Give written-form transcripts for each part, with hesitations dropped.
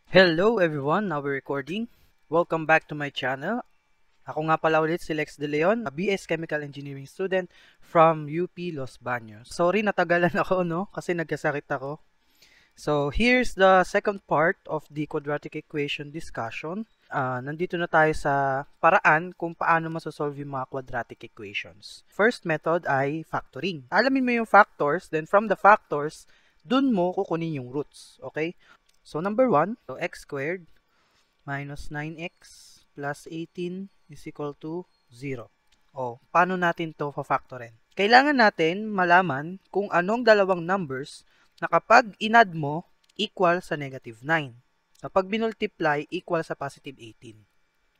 Hello everyone, now we're recording. Welcome back to my channel. Ako nga pala ulit si Lex De Leon, a BS Chemical Engineering student from UP Los Baños. Sorry natagalan ako kasi nagkasakit ako. So here's the second part of the quadratic equation discussion. Nandito na tayo sa paraan kung paano masosolve yung mga quadratic equations. First method ay factoring. Alamin mo yung factors, then from the factors, dun mo kukunin yung roots. Okay? So number 1, so x squared minus 9x plus 18 is equal to 0. O, paano natin to fa-factorin? Kailangan natin malaman kung anong dalawang numbers na kapag inad mo, equal sa negative 9. Kapag binultiply, equal sa positive 18.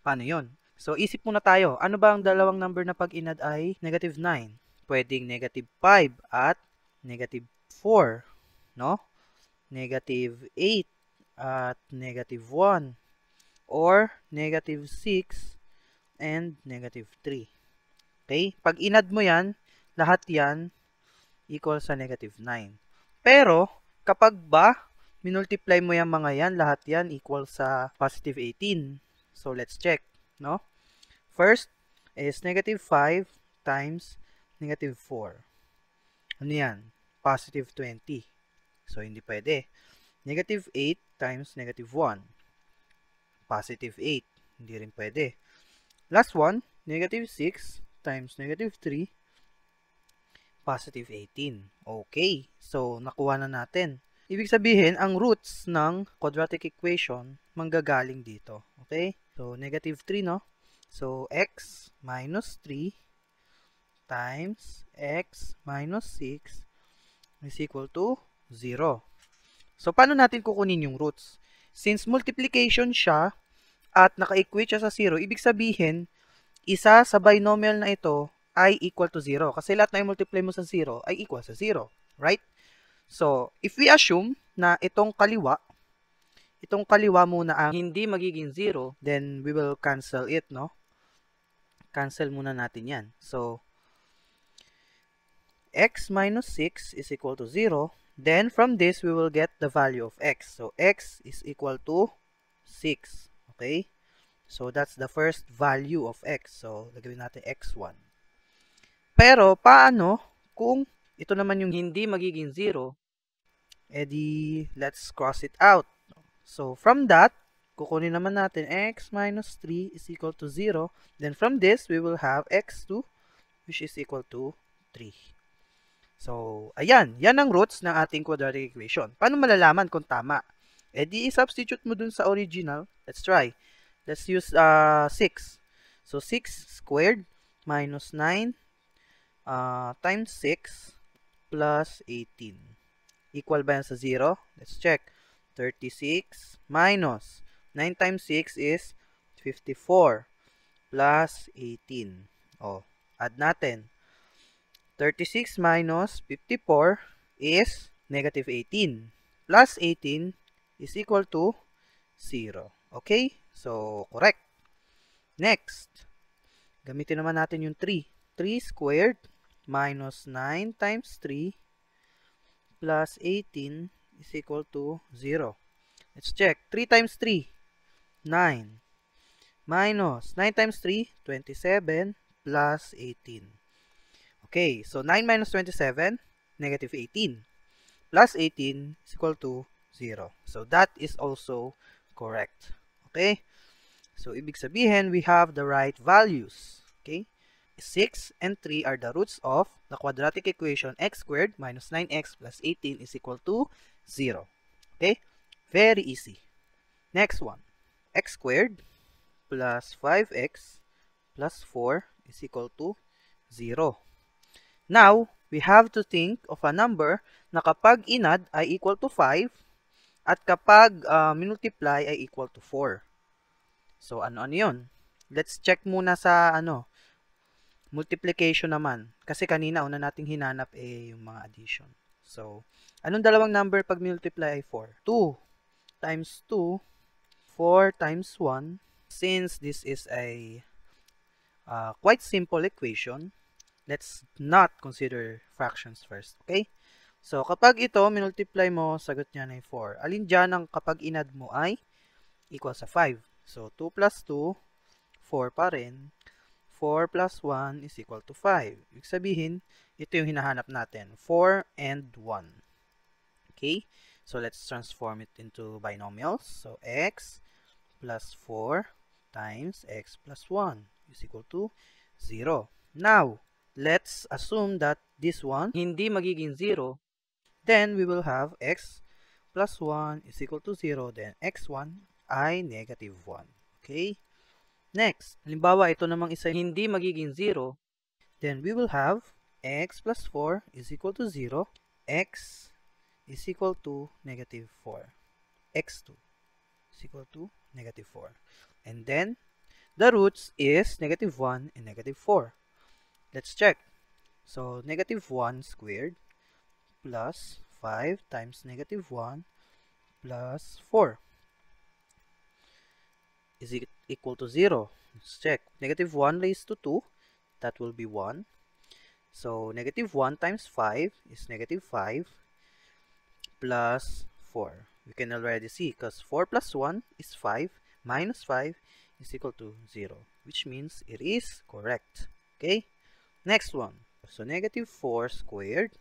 Paano yon? So, isip muna tayo. Ano ba ang dalawang number na pag inad ay negative 9? Pwedeng negative 5 at negative 4, no? Negative 8 at negative 1, or negative 6 and negative 3. Okay? Pag inad mo yan, lahat yan equal sa negative 9. Pero, kapag ba minultiply mo yan mga yan, lahat yan equal sa positive 18. So, let's check, no? First is negative 5 times negative 4. Ano yan? Positive 20. So, hindi pwede. Negative 8 times negative 1. Positive 8. Hindi rin pwede. Last one, negative 6 times negative 3. Positive 18. Okay. So, nakuha na natin. Ibig sabihin, ang roots ng quadratic equation manggagaling dito. Okay? So, negative 3, no? So, x minus 3 times x minus 6 is equal to 0. So, paano natin kukunin yung roots? Since multiplication siya at naka-equate siya sa 0, ibig sabihin, isa sa binomial na ito ay equal to 0. Kasi lahat na i-multiply mo sa 0 ay equal sa 0. Right? So, if we assume na itong kaliwa muna ang hindi magiging 0, then we will cancel it, no? Cancel muna natin yan. So, x minus 6 is equal to 0. Then, from this, we will get the value of x. So, x is equal to 6. Okay? So, that's the first value of x. So, lagawin natin x1. Pero, paano kung ito naman yung hindi magiging 0? Edi, let's cross it out. So, from that, kukunin naman natin x minus 3 is equal to 0. Then, from this, we will have x2, which is equal to 3. So, ayan. Yan ang roots ng ating quadratic equation. Paano malalaman kung tama? Eh di, substitute mo dun sa original. Let's try. Let's use 6. So, 6 squared minus 9 times 6 plus 18. Equal ba yan sa 0? Let's check. 36 minus 9 times 6 is 54 plus 18. O, add natin. 36 minus 54 is negative 18. Plus 18 is equal to 0. Okay? So, correct. Next, gamitin naman natin yung 3. 3 squared minus 9 times 3 plus 18 is equal to 0. Let's check. 3 times 3, 9. Minus 9 times 3, 27 plus 18. Okay, so 9 minus 27, negative 18. Plus 18 is equal to 0. So that is also correct. Okay? So ibig sabihin, we have the right values. Okay? 6 and 3 are the roots of the quadratic equation x squared minus 9x plus 18 is equal to 0. Okay? Very easy. Next one. X squared plus 5x plus 4 is equal to 0. Now, we have to think of a number na kapag inad ay equal to 5 at kapag multiply ay equal to 4. So, ano yun? Let's check muna sa multiplication naman. Kasi kanina, una nating hinanap yung mga addition. So, anong dalawang number pag multiply ay 4? 2 times 2, 4 times 1. Since this is a quite simple equation, let's not consider fractions first, okay? So, kapag ito, minultiply mo, sagot niya ay 4. Alin dyan ang kapag inad mo ay equals sa 5. So, 2 plus 2, 4 pa rin. 4 plus 1 is equal to 5. Ibig sabihin, ito yung hinahanap natin. 4 and 1. Okay? So, let's transform it into binomials. So, x plus 4 times x plus 1 is equal to 0. Now, let's assume that this one hindi magiging 0. Then, we will have x plus 1 is equal to 0. Then, x1 ay negative 1. Okay? Next, halimbawa ito namang isa hindi magiging 0. Then, we will have x plus 4 is equal to 0. X is equal to negative 4. x2 is equal to negative 4. And then, the roots is negative 1 and negative 4. Let's check. So, negative 1 squared plus 5 times negative 1 plus 4 is equal to 0. Let's check. Negative 1 raised to 2, that will be 1. So, negative 1 times 5 is negative 5 plus 4. We can already see because 4 plus 1 is 5 minus 5 is equal to 0, which means it is correct. Okay? Next one. So, negative 4 squared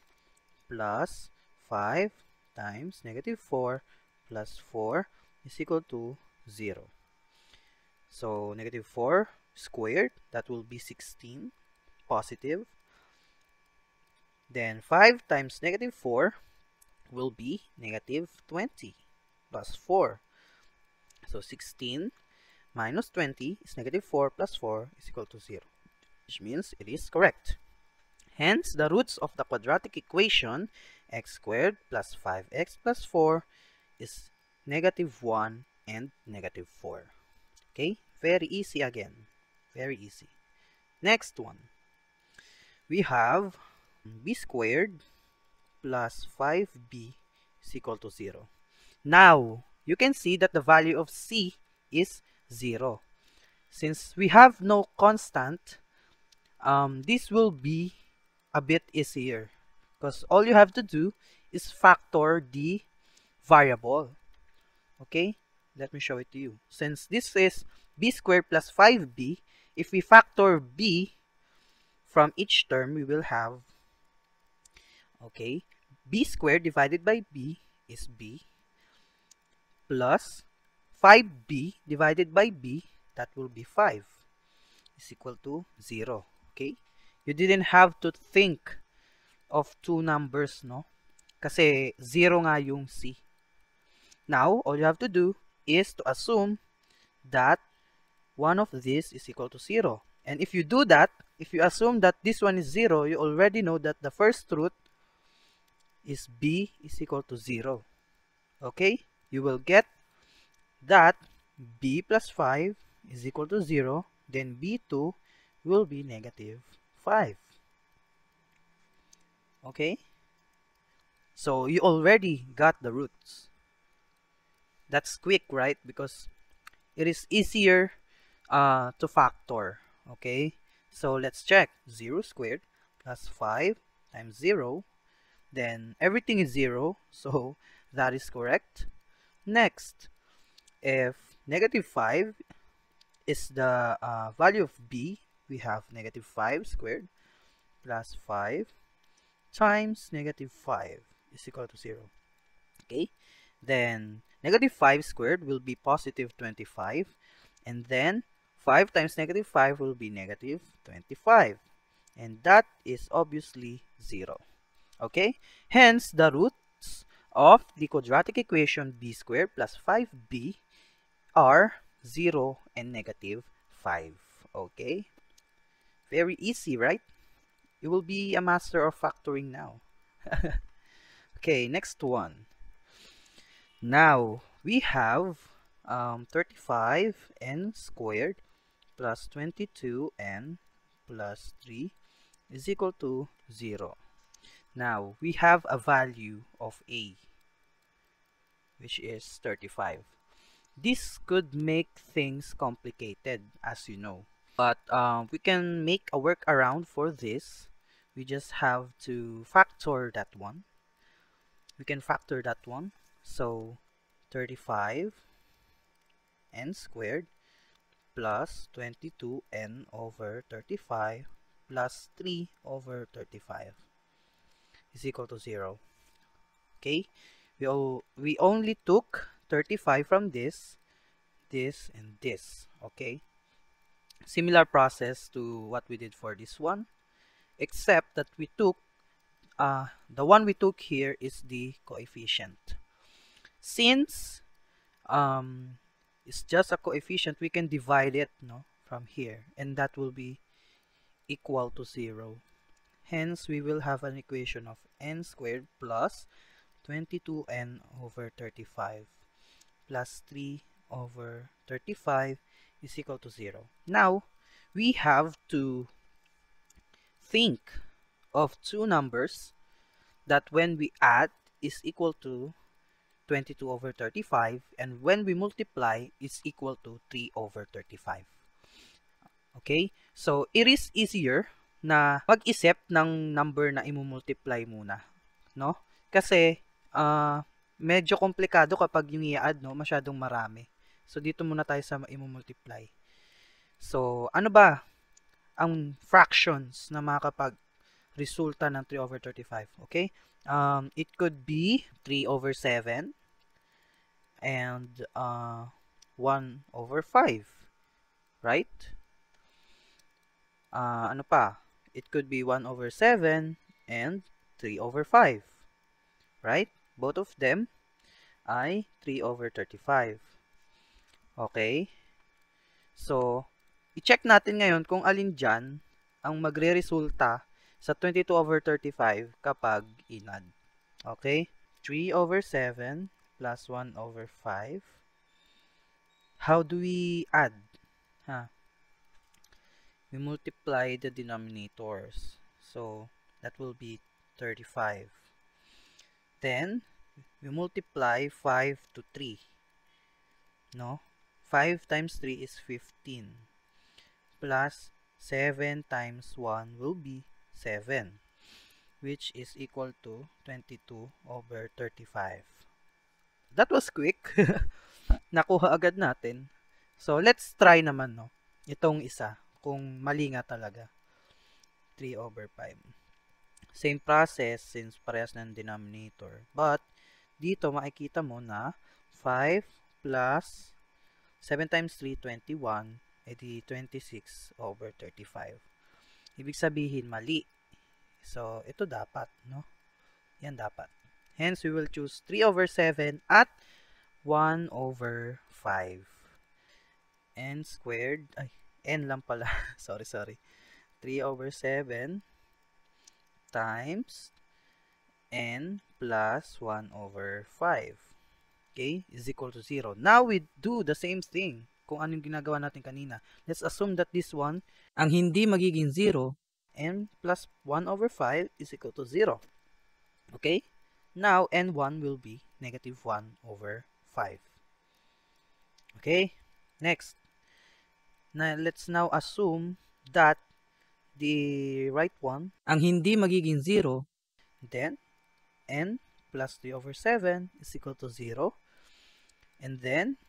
plus 5 times negative 4 plus 4 is equal to 0. So, negative 4 squared, that will be 16, positive. Then, 5 times negative 4 will be negative 20 plus 4. So, 16 minus 20 is negative 4 plus 4 is equal to 0, which means it is correct. Hence, the roots of the quadratic equation x squared plus 5x plus 4 is negative 1 and negative 4. Okay? Very easy again. Very easy. Next one. We have b squared plus 5b is equal to 0. Now, you can see that the value of c is 0. Since we have no constant, this will be a bit easier because all you have to do is factor the variable. Okay, let me show it to you. Since this is b squared plus 5b, if we factor b from each term, we will have, okay, b squared divided by b is b plus 5b divided by b, that will be 5, is equal to 0. Okay, you didn't have to think of two numbers, no? Kasi 0 nga yung c. Now, all you have to do is to assume that one of these is equal to 0. And if you do that, if you assume that this one is 0, you already know that the first root is b is equal to 0. Okay? You will get that b plus 5 is equal to 0. Then b2 will be negative 5. Okay? So, you already got the roots. That's quick, right? Because it is easier to factor. Okay? So, let's check. 0 squared plus 5 times 0. Then, everything is 0. So, that is correct. Next, if negative 5 is the value of b, we have negative 5 squared plus 5 times negative 5 is equal to 0. Okay? Then, negative 5 squared will be positive 25. And then, 5 times negative 5 will be negative 25. And that is obviously 0. Okay? Hence, the roots of the quadratic equation b squared plus 5b are 0 and negative 5. Okay? Very easy, right? You will be a master of factoring now. Okay, next one. Now, we have 35n squared plus 22n plus 3 is equal to 0. Now, we have a value of a, which is 35. This could make things complicated, as you know. But we can make a workaround for this. We just have to factor that one. We can factor that one. So, 35 n squared plus 22n over 35 plus 3 over 35 is equal to 0. Okay? We only took 35 from this, and this. Okay? Similar process to what we did for this one, except that we took, the one we took here is the coefficient. Since it's just a coefficient, we can divide it, no, from here, and that will be equal to 0. Hence, we will have an equation of n squared plus 22n over 35 plus 3 over 35 is equal to 0. Now, we have to think of two numbers that when we add is equal to 22 over 35, and when we multiply is equal to 3 over 35. Okay? So, it is easier na mag-isip ng number na i-multiply muna, no? Kasi, medyo komplikado kapag yung i-add, no? Masyadong marami. So, dito muna tayo sa i-multiply. So, ano ba ang fractions na makakapag-resulta ng 3 over 35? Okay? It could be 3 over 7 and 1 over 5. Right? Ano pa? It could be 1 over 7 and 3 over 5. Right? Both of them ay 3 over 35. Okay? So, i-check natin ngayon kung alin dyan ang magre-resulta sa 22 over 35 kapag inad. Okay? 3 over 7 plus 1 over 5. How do we add? We multiply the denominators. So, that will be 35. Then, we multiply 5 to 3. No? 5 times 3 is 15. Plus 7 times 1 will be 7, which is equal to 22 over 35. That was quick. Nakuha agad natin. So, let's try naman, no? Itong isa, kung mali nga talaga. 3 over 5. Same process since parehas ng denominator. But, dito makikita mo na 5 plus 7 times 3, 21, edi 26 over 35. Ibig sabihin, mali. So, ito dapat, no? Yan dapat. Hence, we will choose 3 over 7 at 1 over 5. N squared, n lang pala. sorry. 3 over 7 times n plus 1 over 5. Okay, is equal to 0. Now, we do the same thing kung anong ginagawa natin kanina. Let's assume that this one, ang hindi magiging 0, n plus 1 over 5 is equal to 0. Okay? Now, n1 will be negative 1 over 5. Okay? Next. Now, let's now assume that the right one, ang hindi magiging 0, then n plus 3 over 7 is equal to 0. And then,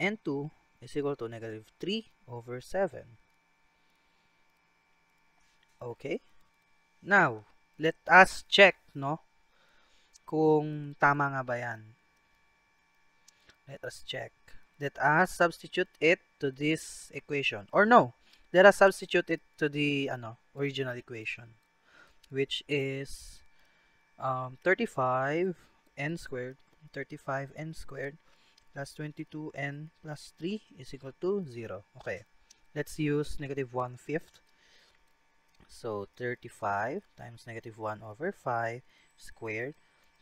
n2 is equal to negative 3 over 7. Okay? Now, let us check, no? Kung tama nga ba yan. Let us check. Let us substitute it to this equation. Or no, let us substitute it to the original equation, which is 35n squared plus 22n plus 3 is equal to 0. Okay, let's use negative 1/5. So 35 times negative 1 over 5 squared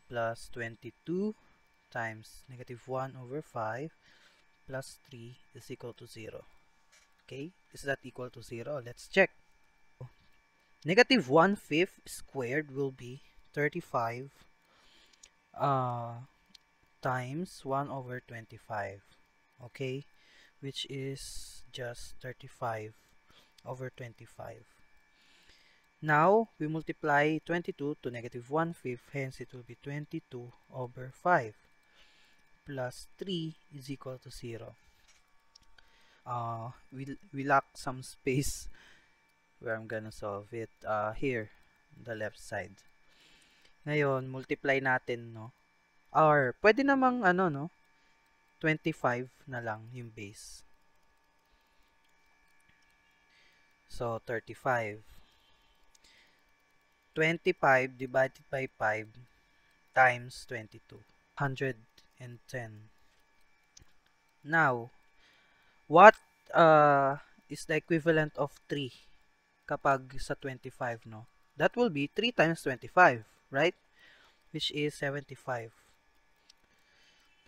plus 22 times negative 1 over 5 plus 3 is equal to 0. Okay, is that equal to 0? Let's check. Negative 1/5 squared will be 35 times 1 over 25. Okay, which is just 35 over 25. Now, we multiply 22 to negative 1/5, hence it will be 22 over 5 plus 3 is equal to 0. we lack some space where I'm gonna solve it. Here, the left side. Ngayon, multiply natin, no? Or, pwede namang, ano, no? 25 na lang yung base. So, 35. 25 divided by 5 times 22. 110. Now, what is the equivalent of 3 kapag sa 25, no? That will be 3 times 25, right? Which is 75.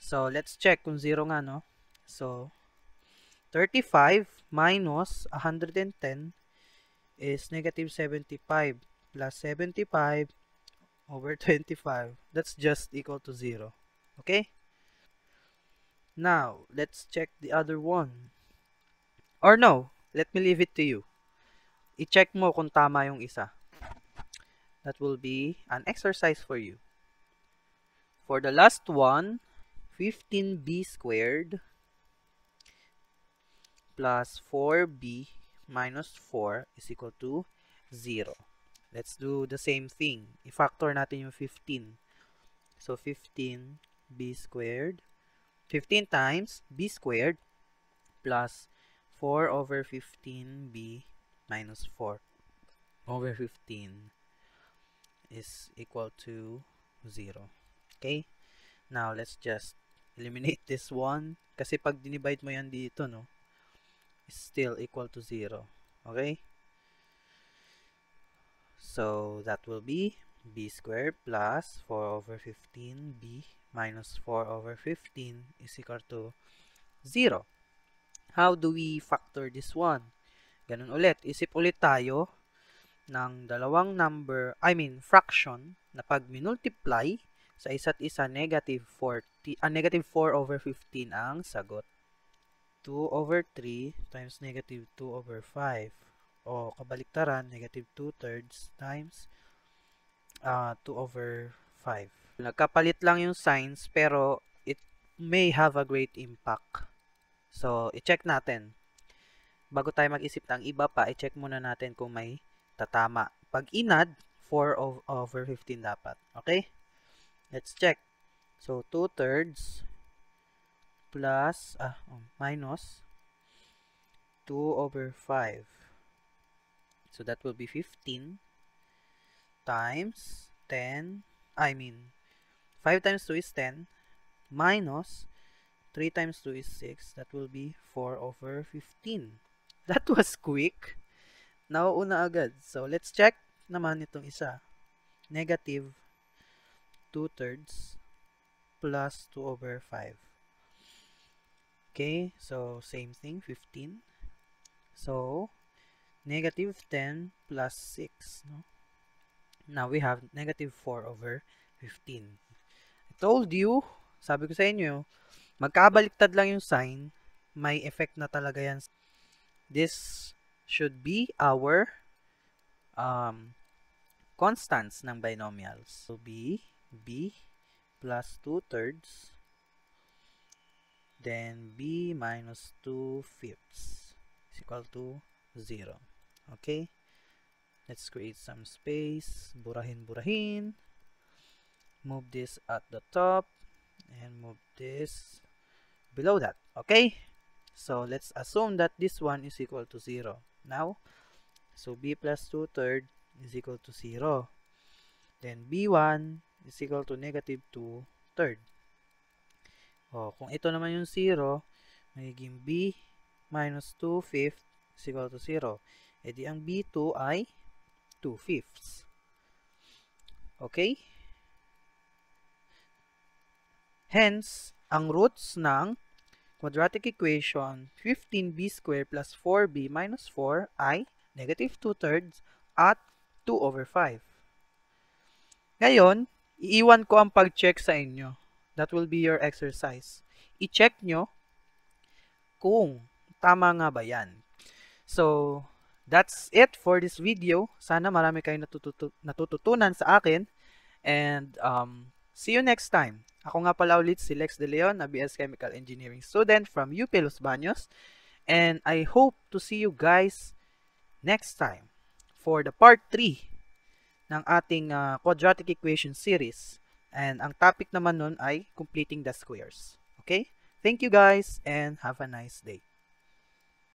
So, let's check kung 0 nga, no? So, 35 minus 110 is negative 75 plus 75 over 25. That's just equal to 0. Okay? Now, let's check the other one. Or no, let me leave it to you. I-check mo kung tama yung isa. That will be an exercise for you. For the last one, 15b squared plus 4b minus 4 is equal to 0. Let's do the same thing. I-factor natin yung 15. So, 15b squared. 15 times b squared plus 4 over 15b minus 4 over 15 is equal to 0. Okay? Now, let's just eliminate this one. Kasi pag dinivide mo yan dito, no, is still equal to 0. Okay? So, that will be b squared plus 4 over 15b minus 4 over 15 is equal to 0. How do we factor this one? Ganun ulit. Isip ulit tayo ng dalawang fraction na pag minultiply sa isa't isa, negative 4 over 15 ang sagot. 2 over 3 times negative 2 over 5. O kabaliktaran, negative 2/3 times 2 over 5. Nagkapalit lang yung signs pero it may have a great impact. So, i-check natin. Bago tayo mag-isip ng iba pa, i-check muna natin kung may tatama. Pag inad, 4 over 15 dapat. Okay? Let's check. So, 2/3 plus, minus 2 over 5. So, that will be 15 times 10, 5 times 2 is 10, minus 3 times 2 is 6. That will be 4 over 15. That was quick. Nauuna agad. So, let's check naman itong isa. Negative 2/3 plus 2 over 5. Okay, so same thing, 15. So, negative 10 plus 6. No? Now, we have negative 4 over 15. I told you, sabi ko sa inyo, magkabaliktad lang yung sign, may effect na talaga yan. This should be our constants ng binomials. So, b plus 2/3, then b minus 2/5 is equal to 0. Okay? Let's create some space. Burahin. Move this at the top and move this below that. Okay? So, let's assume that this one is equal to 0. Now, so b plus 2/3 is equal to 0. Then, b1 is equal to negative 2/3. O, kung ito naman yung 0, magiging b minus 2/5 is equal to 0. E di ang b2 ay 2/5. Okay? Hence, ang roots ng quadratic equation 15b squared plus 4b minus 4 ay negative 2/3 at 2 over 5. Ngayon, iiwan ko ang pag-check sa inyo. That will be your exercise. I-check nyo kung tama nga ba yan. So, that's it for this video. Sana marami kayong natututunan sa akin. And see you next time. Ako nga pala ulit si Lex De Leon, a BS Chemical Engineering student from UP Los Baños. And I hope to see you guys next time for the part 3 ng ating quadratic equation series. And ang topic naman nun ay completing the squares. Okay? Thank you guys and have a nice day.